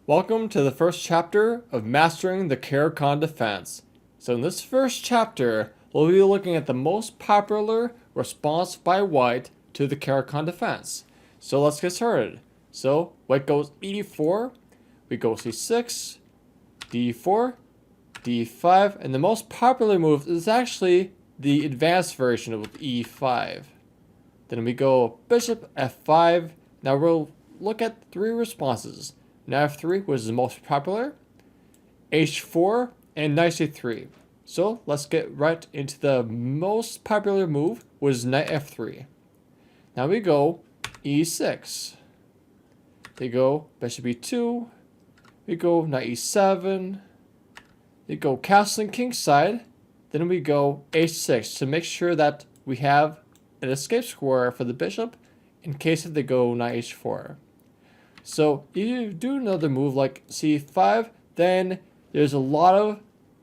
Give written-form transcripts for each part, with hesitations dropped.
Welcome to the first chapter of Mastering the Caro Kann Defense. So in this first chapter, we'll be looking at the most popular response by white to the Caro Kann Defense. So let's get started. So white goes e4, we go c6, d4, d5, and the most popular move is actually the advanced version of e5. Then we go bishop f5. Now we'll look at three responses. Knight f3 was the most popular, h4, and knight c3. So let's get right into the most popular move, was knight f3. Now we go e6. They go bishop e2. We go knight e7. We go castling kingside. Then we go h6 to make sure that we have an escape square for the bishop in case if they go knight h4. So if you do another move like c5, then there's a lot of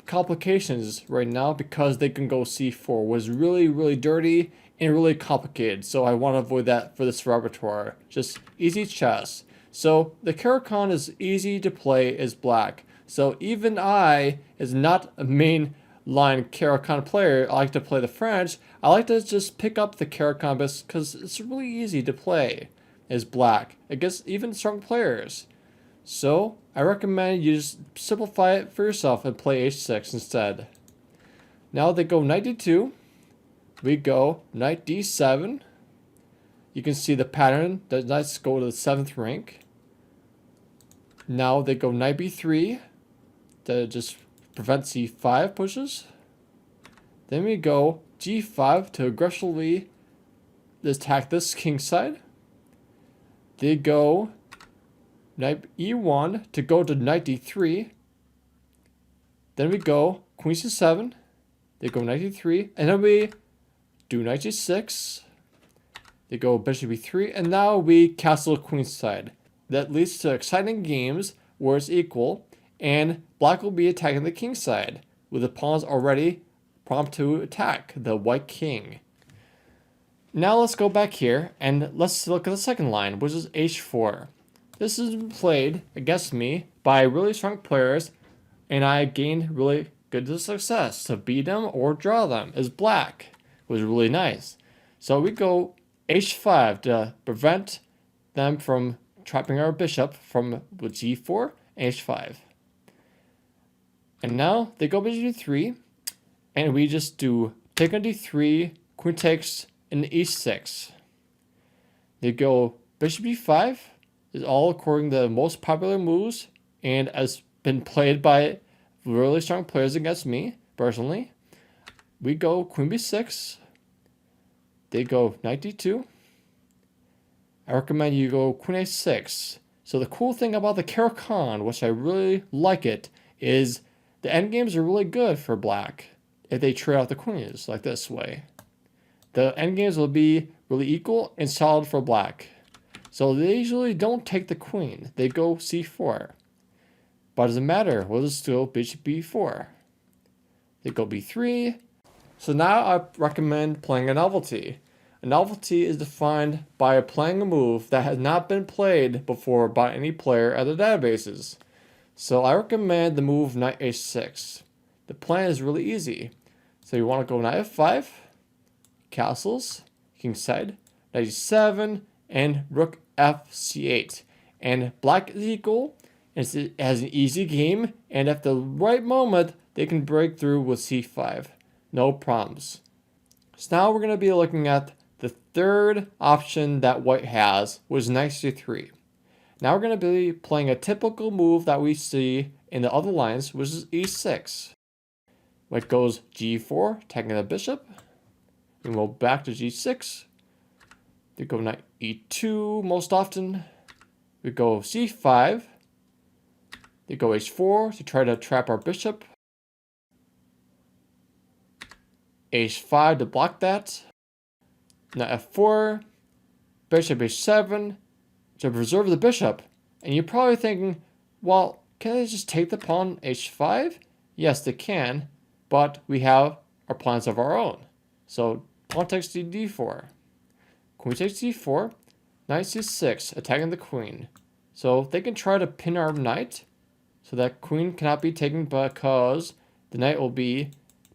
complications right now because they can go c4, was really dirty and really complicated. So I want to avoid that for this repertoire. Just easy chess. So the Caro Kann is easy to play as black. So even I, is not a main line Caro Kann player, I like to play the French. I like to just pick up the Caro Kann because it's really easy to play as black against even strong players. So I recommend you just simplify it for yourself and play h6 instead. Now they go knight d2. We go knight d7. You can see the pattern. The knights go to the 7th rank. Now they go knight b3 to just prevent c5 pushes. Then we go g5 to aggressively attack this king side. They go knight e1 to go to knight d3. Then we go queen c7. They go knight d3. And then we do knight g6. They go bishop e3. And now we castle queenside. That leads to exciting games where it's equal. And black will be attacking the king side with the pawns already prompt to attack the white king. Now let's go back here and let's look at the second line, which is h4. This is played against me by really strong players, and I gained really good success to beat them or draw them as black. It was really nice. So we go h5 to prevent them from trapping our bishop from g4 and h5. And now they go bishop d3, and we just do take on d3, queen takes, and e6. They go bishop e5 is all according to the most popular moves and has been played by really strong players against me personally. We go queen b6. They go knight d2. I recommend you go queen a6. So the cool thing about the Caro Kann, which I really like it, is the endgames are really good for black if they trade out the queens like this way. The endgames will be really equal and solid for black. So they usually don't take the queen. They go c4. But it doesn't matter. We'll just go bishop b4. They go b3. So now I recommend playing a novelty. A novelty is defined by playing a move that has not been played before by any player at the databases. So I recommend the move knight h6. The plan is really easy. So you want to go knight f5. Castles, kingside, knight e7, and rook fc8. And black is equal, and it has an easy game, and at the right moment, they can break through with c5. No problems. So now we're going to be looking at the third option that white has, was knight c3. Now we're going to be playing a typical move that we see in the other lines, which is e6. White goes g4, attacking the bishop. We go back to g6. They go knight e2 most often. We go c5. They go h4 to try to trap our bishop. h5 to block that. Knight f4. Bishop h7 to preserve the bishop. And you're probably thinking, well, can they just take the pawn h5? Yes, they can, but we have our plans of our own. So pawn takes d4. Queen takes d4. Knight c6, attacking the queen. So they can try to pin our knight, so that queen cannot be taken because the knight will be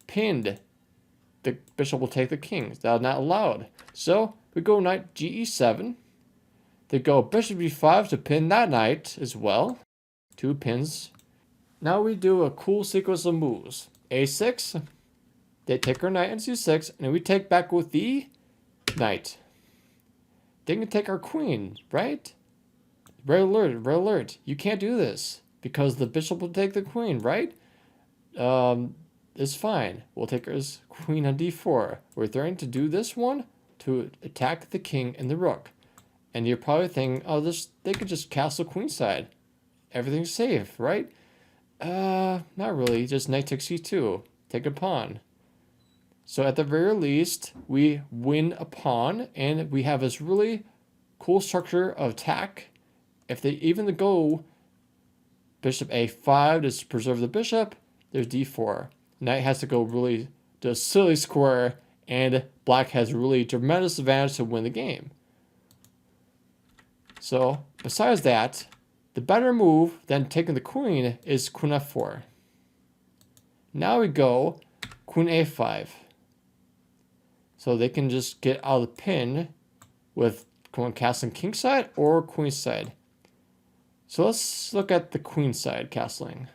pinned. The bishop will take the king. That's not allowed. So we go knight ge7. They go bishop b5 to pin that knight as well. 2 pins. Now we do a cool sequence of moves. a6. They take our knight into c6, and we take back with the knight. They can take our queen, right? Red alert, red alert. You can't do this because the bishop will take the queen, right? It's fine. We'll take his queen on d4. We're trying to do this one to attack the king and the rook. And you're probably thinking, oh, they could just castle queenside. Everything's safe, right? Not really. Just knight takes c2. Take a pawn. So at the very least, we win a pawn, and we have this really cool structure of attack. If they even go bishop a5 to preserve the bishop, there's d4. Knight has to go really to a silly square, and black has really tremendous advantage to win the game. So besides that, the better move than taking the queen is queen f4. Now we go queen a5. So they can just get out of the pin with castling kingside or queenside. So let's look at the queenside castling.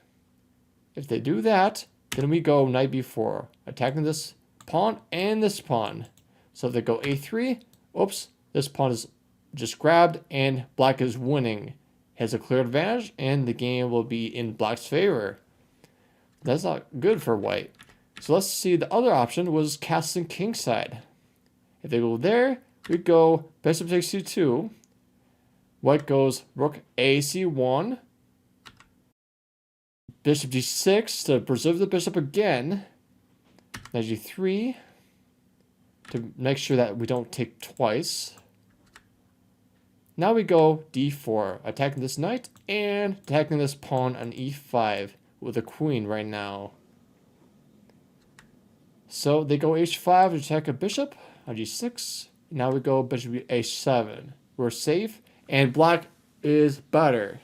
If they do that, then we go knight b4, attacking this pawn and this pawn. So if they go a3, oops, this pawn is just grabbed and black is winning. Has a clear advantage and the game will be in black's favor. That's not good for white. So let's see, the other option was castling kingside. If they go there, we go bishop takes c2. White goes rook ac1. Bishop g6 to preserve the bishop again. Knight g3 to make sure that we don't take twice. Now we go d4, attacking this knight and attacking this pawn on e5 with a queen right now. So they go h5 to attack a bishop on g6. Now we go bishop h7. We're safe, and black is better.